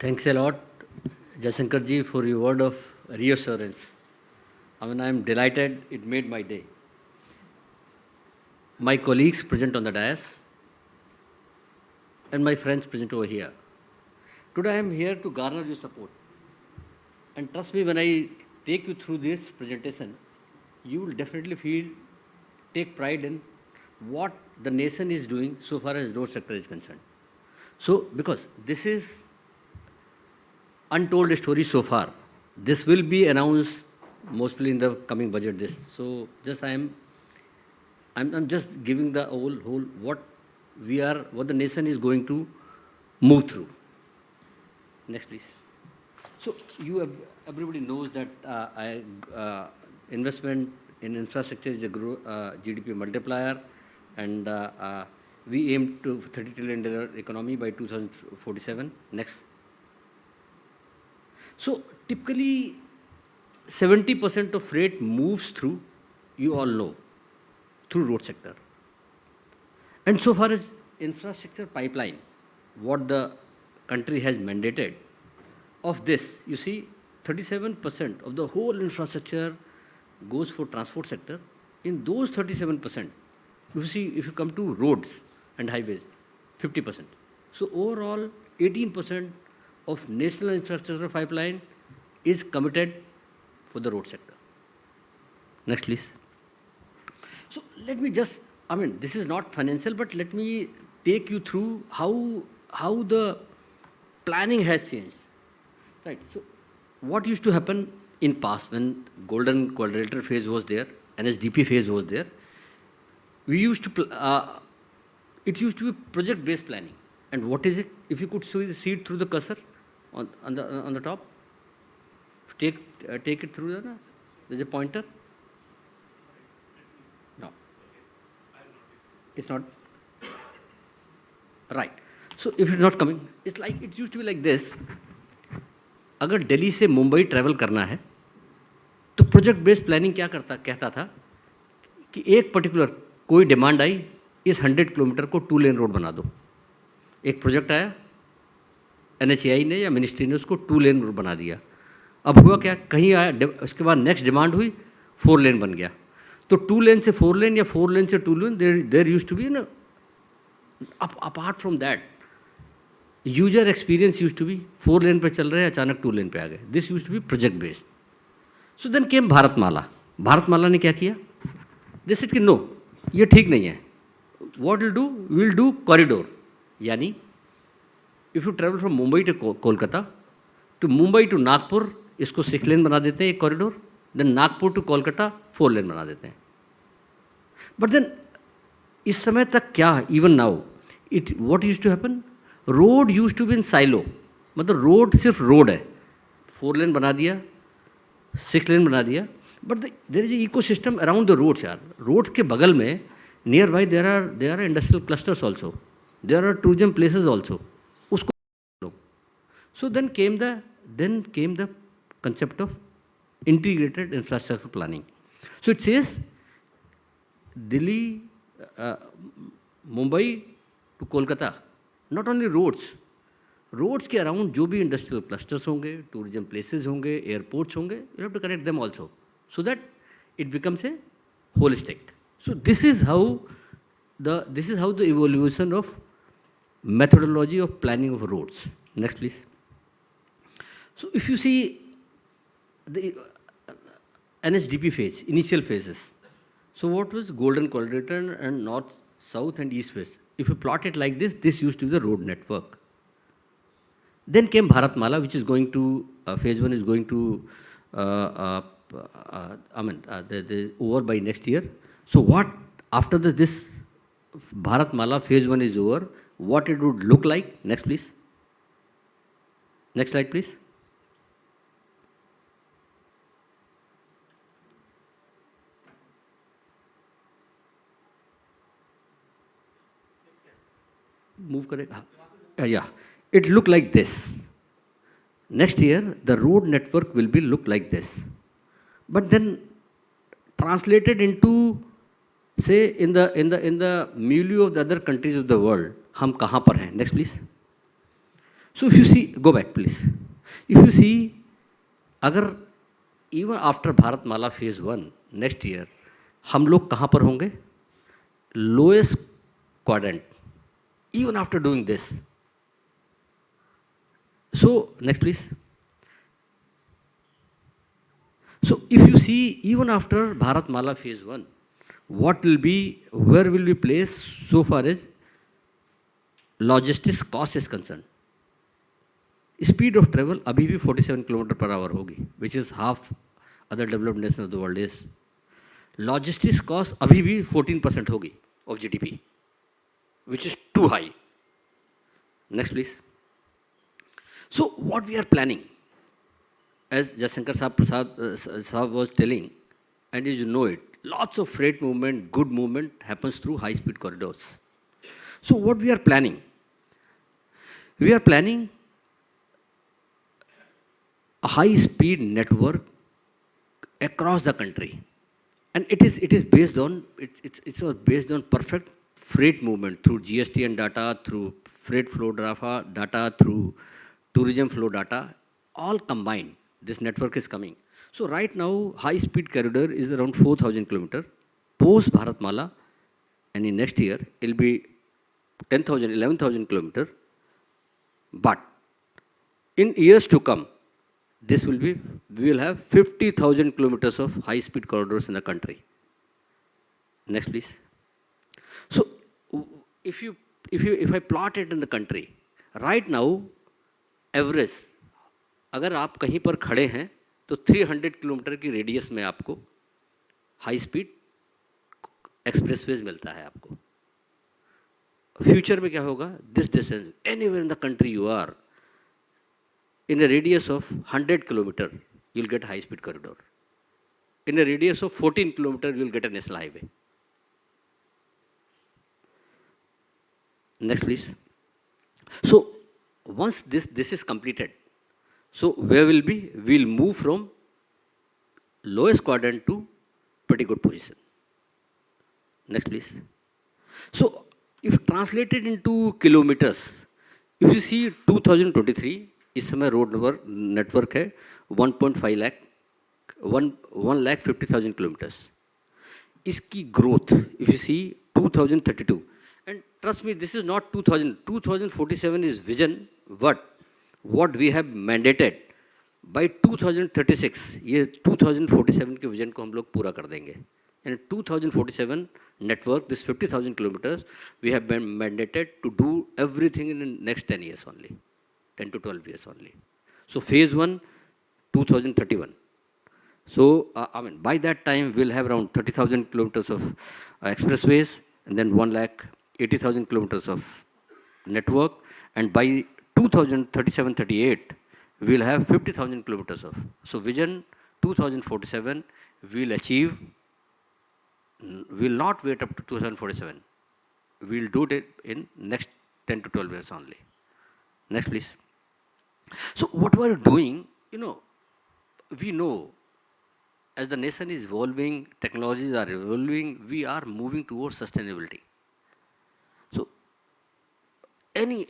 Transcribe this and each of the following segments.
Thanks a lot, Jaishankar ji, for your word of reassurance. I mean, I am delighted. It made my day. My colleagues present on the dais and my friends present over here. Today I am here to garner your support. And trust me, when I take you through this presentation, you will definitely take pride in what the nation is doing so far as road sector is concerned. So, because this is untold story so far. This will be announced mostly in the coming budget. So just I'm just giving the whole what the nation is going to move through. Next, please. So everybody knows that investment in infrastructure is a GDP multiplier, and we aim to $30 trillion economy by 2047. Next. So typically 70% of freight moves through, you all know, through road sector. And so far as infrastructure pipeline, what the country has mandated, of this, you see, 37% of the whole infrastructure goes for transport sector. In those 37%, you see, if you come to roads and highways, 50%. So overall, 18% of national infrastructure pipeline is committed for the road sector. Next, please. So let me just, I mean, this is not financial, but let me take you through how the planning has changed. Right. So what used to happen in past when golden quadrilateral phase was there, NHDP phase was there, we used to, it used to be project-based planning. And what is it? If you could see it through the cursor on the top, take it through there. There's a pointer. No, it's not. Right. So if it's not coming, it's like it used to be like this. अगर दिल्ली से Mumbai travel करना है, तो project based planning क्या कहता था कि एक पर्टिकुलर कोई डिमांड आई, इस 100 किलोमीटर को 2 लेन रोड बना दो. एक प्रोजेक्ट आया, NHAI ने या मिनिस्ट्री ने उसको 2 लेन रोड बना दिया. अब हुआ क्या, कहीं आया, उसके बाद नेक्स्ट डिमांड हुई, 4 लेन बन गया. तो 2 लेन से 4 लेन या 4 लेन से 2 lane, there used to be ना, apart from that user experience used to be 4 lane पे चल रहे हैं, अचानक 2 लेन पे आ गए. This used to be project based. So then came Bharatmala. Bharatmala ने क्या किया, दिस इट कि नो, ये ठीक नहीं है. What will do corridor. यानी if you travel from Mumbai to Kolkata to Mumbai to Nagpur, इसको 6 लेन बना देते हैं एक corridor. Then Nagpur to Kolkata 4 lane बना देते हैं. बट देन इस समय तक क्या, even now it what used to happen, road used to be in silo. मतलब रोड सिर्फ रोड है, 4 लेन बना दिया, 6 लेन बना दिया. But there is ecosystem around the roads. यार रोड्स के बगल में nearby there are industrial clusters also, there are tourism places also. उसको so then came the concept of integrated infrastructure planning. So it says Delhi, Mumbai to Kolkata, not only roads के around जो भी industrial clusters होंगे, tourism places होंगे, airports होंगे, you have to connect them also so that it becomes a holistic. So this is how the evolution of methodology of planning of roads. Next, please. So if you see the NHDP phase, initial phases. So what was golden quadrilateral and north, south and east phase? If you plot it like this used to be the road network. Then came Bharatmala, which is going to, phase 1 is going to, over by next year. So what, after this Bharatmala phase 1 is over, what it would look like? Next, please. Next slide, please. Move correct. Yeah, it look like this. Next year, the road network will be look like this. But then translated into, say, in the milieu of the other countries of the world, हम कहाँ पर हैं? Next, please. So if you see, go back please. If you see, अगर even after Bharatmala phase 1 next year, हम लोग कहाँ पर होंगे? Lowest quadrant. Even after doing this. So next please. So if you see, even after Bharatmala phase 1, what will be, where will be placed so far as logistics cost is concerned? Speed of travel अभी भी 47 kilometre per hour होगी, which is half other developed nations of the world is. Logistics cost अभी भी 14% होगी of GDP, which is too high. Next please. So what we are planning, as Jaishankar Sahab was telling, and you know it, lots of freight movement, good movement happens through high-speed corridors. So what we are planning? We are planning a high-speed network across the country, and it is based on based on perfect freight movement through GSTN data, through freight flow data, through tourism flow data, all combined. This network is coming. So right now, high-speed corridor is around 4,000 kilometers. Post Bharatmala, and in next year, it will be 10,000, 11,000 kilometers. But in years to come, this will be, we will have 50,000 kilometers of high-speed corridors in the country. Next, please. So, if I plot it in the country, right now, average, अगर आप कहीं पर खड़े हैं, तो 300 kilometre की radius में आपको हाई स्पीड एक्सप्रेसवेज मिलता है आपको. फ्यूचर में क्या होगा? This distance anywhere in the country you are, in a radius of 100 kilometer, you'll get high-speed corridor. In a radius of 14 kilometer, you'll get a national highway. Next, please. So, once this is completed, so where will be? We'll move from lowest quadrant to pretty good position. Next, please. So, if translated into kilometers, if you see 2023, इस समय road network है 1.5 lakh 1,50,000 kilometres. इसकी growth if you see 2032, and trust me this is not 2047 is vision, what we have mandated by 2036. ये 2047 के vision को हम लोग पूरा कर देंगे. And 2047 network, this 50,000 kilometers, we have been mandated to do everything in the next 10 years only. 10 to 12 years only. So phase 1, 2031. So, I mean, by that time, we'll have around 30,000 kilometers of expressways, and then 1,80,000 kilometers of network. And by 2037-38, we'll have 50,000 kilometers of. So vision 2047, we'll achieve, we'll not wait up to 2047. We'll do it in next 10 to 12 years only. Next, please. So what we're doing, we know as the nation is evolving, technologies are evolving, we are moving towards sustainability. So any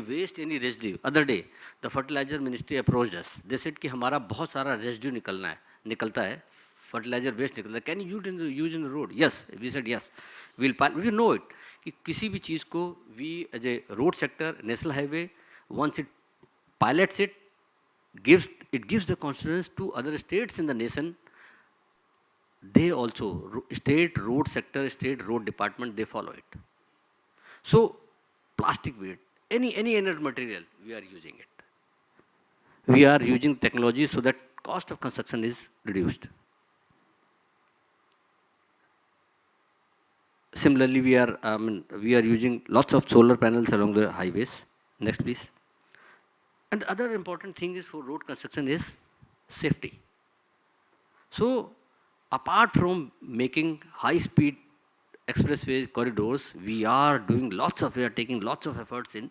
waste, any residue. Other day, the fertilizer ministry approached us. They said कि हमारा बहुत सारा residue निकलता है, fertilizer waste निकलता है. Can you use in the road? Yes, we said yes. We know it. कि किसी भी चीज़ को we as a road sector, national highway, once it pilots it, gives the confidence to other states in the nation. They also, state road sector, state road department, they follow it. So plastic waste, any inert material, we are using it. We are using technology so that cost of construction is reduced. Similarly, we are using lots of solar panels along the highways. Next, please. And the other important thing is for road construction is safety. So, apart from making high-speed expressway corridors, we are taking lots of efforts in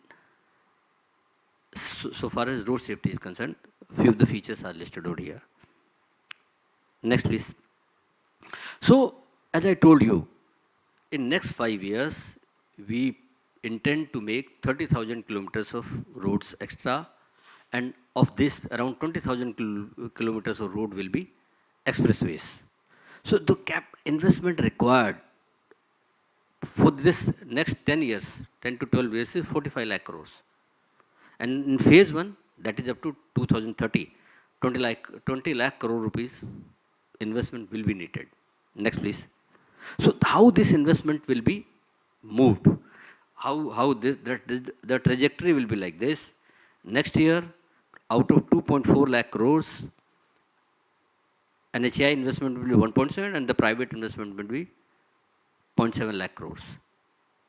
so far as road safety is concerned. Few of the features are listed over here. Next, please. So, as I told you, in next 5 years, we intend to make 30,000 kilometers of roads extra, and of this, around 20,000 kilometers of road will be expressways. So the investment required for this next 10 years, 10 to 12 years, is 45 lakh crores. And in phase 1, that is up to 2030, 20 lakh crore rupees investment will be needed. Next, please. So how this investment will be moved? How the trajectory will be like this. Next year, out of 2.4 lakh crores, NHAI investment will be 1.7 and the private investment will be 0.7 lakh crores.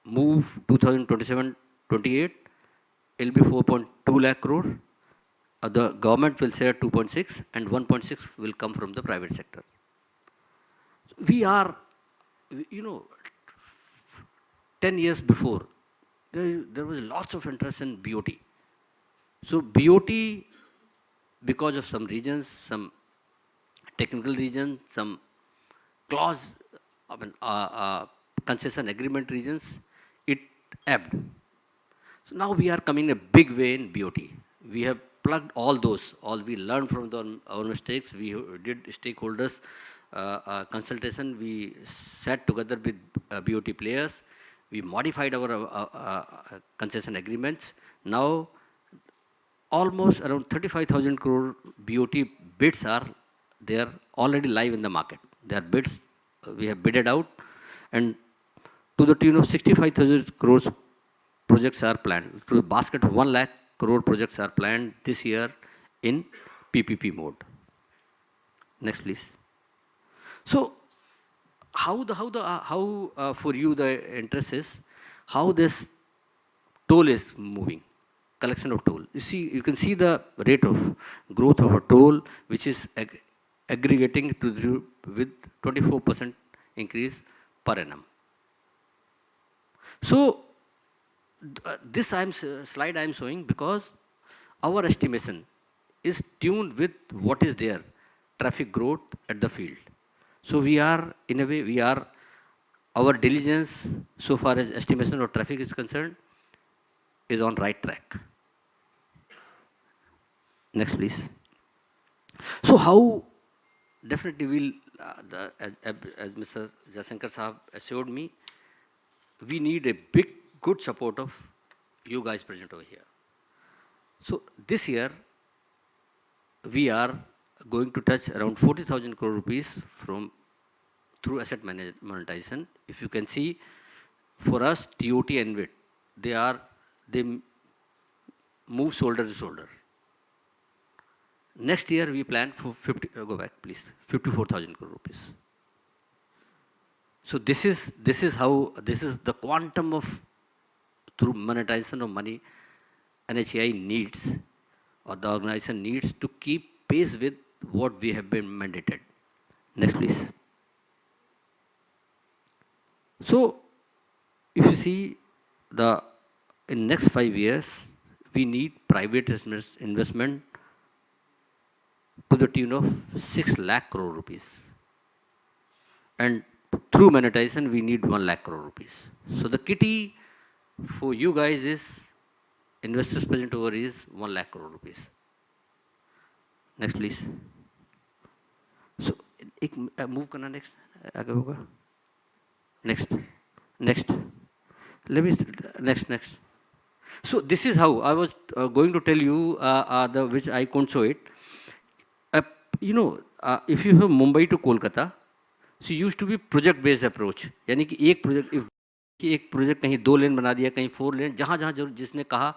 Move 2027-28, it will be 4.2 lakh crore. The government will share 2.6 and 1.6 will come from the private sector. We are, 10 years before, there was lots of interest in BOT. So BOT, because of some reasons, some technical reasons, some clause, concession agreement reasons, it ebbed. So now we are coming a big way in BOT. We have plugged all those, all we learned from our mistakes. We did stakeholders consultation. We sat together with BOT players. We modified our concession agreements. Now, almost around 35,000 crore BOT bids are there already live in the market. There are bids, we have bidded out, and to the tune of 65,000 crores projects are planned. To the basket of 1 lakh crore projects are planned this year in PPP mode. Next, please. So, how for you the interest is how this toll is moving, collection of toll. You can see the rate of growth of a toll, which is aggregating with 24% increase per annum. So this slide I am showing because our estimation is tuned with what is there, traffic growth at the field. So we are, in a way, our diligence so far as estimation of traffic is concerned is on right track. Next, please. So how definitely will, as Mr. Jaishankar Sahab assured me, we need a good support of you guys present over here. So this year, we are going to touch around 40,000 crore rupees through asset monetization. If you can see, for us, TOT and INVIT, they move shoulder to shoulder. Next year, we plan for 54,000 crore rupees. So this is the quantum of, through monetization of money, NHAI needs, or the organization needs to keep pace with what we have been mandated. Next, please. So, if you see in next 5 years, we need private investment to the tune of 6 lakh crore rupees. And through monetization, we need 1 lakh crore rupees. So the kitty for you guys is, investors present over is 1 lakh crore rupees. Next, please. So, move करना next. आगे होगा. Next. Next. So this is how I was going to tell you, which I couldn't show it. If you have Mumbai to Kolkata, so used to be project-based approach. यानी कि एक project कहीं 2 लेन बना दिया, कहीं 4 लेन, जहाँ जरूरत, जिसने कहा,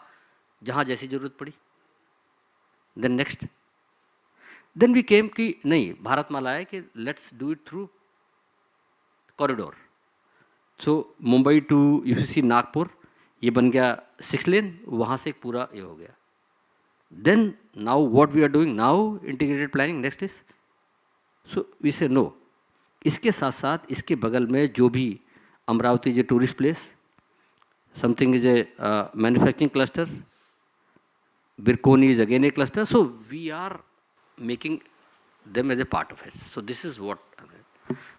जहाँ जैसी जरूरत पड़ी. Then next. Then we came कि नहीं, भारतमाला है कि let's do it through corridor. So Mumbai to, if you see Nagpur, ये बन गया 6 लेन, वहाँ से एक पूरा ये हो गया. Then now what we are doing now, integrated planning. Next is. So we say no. इसके साथ साथ इसके बगल में जो भी Amravati is a tourist place, something is a manufacturing cluster, Birkoni is again a cluster. So we are making them as a part of it. So this is what.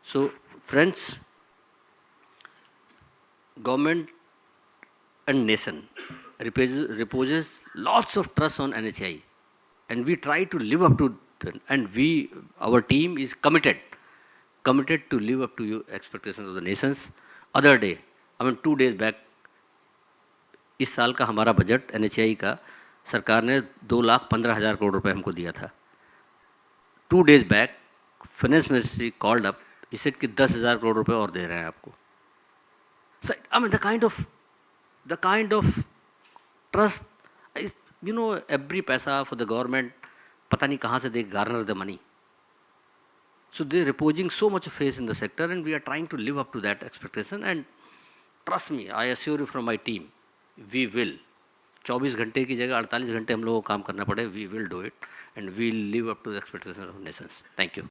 So friends, government and nation reposes lots of trust on NHAI, and we try to live up to that, and our team is committed to live up to your expectations of the nations. Other day, 2 days back, इस साल का हमारा budget NHAI का सरकार ने 2,15,000 करोड़ रुपए हमको दिया था. 2 days back, finance ministry called up, इसे कि 10,000 करोड़ रुपए और दे रहे हैं आपको. So, the kind of trust, every paisa for the government, pata nahi kahan se they garner the money. So they're reposing so much faith in the sector, and we are trying to live up to that expectation. And trust me, I assure you from my team, we will. 24 घंटे की जगह 48 घंटे हम लोगों को काम करना पड़े, we will do it, and we'll live up to the expectations of nations. Thank you.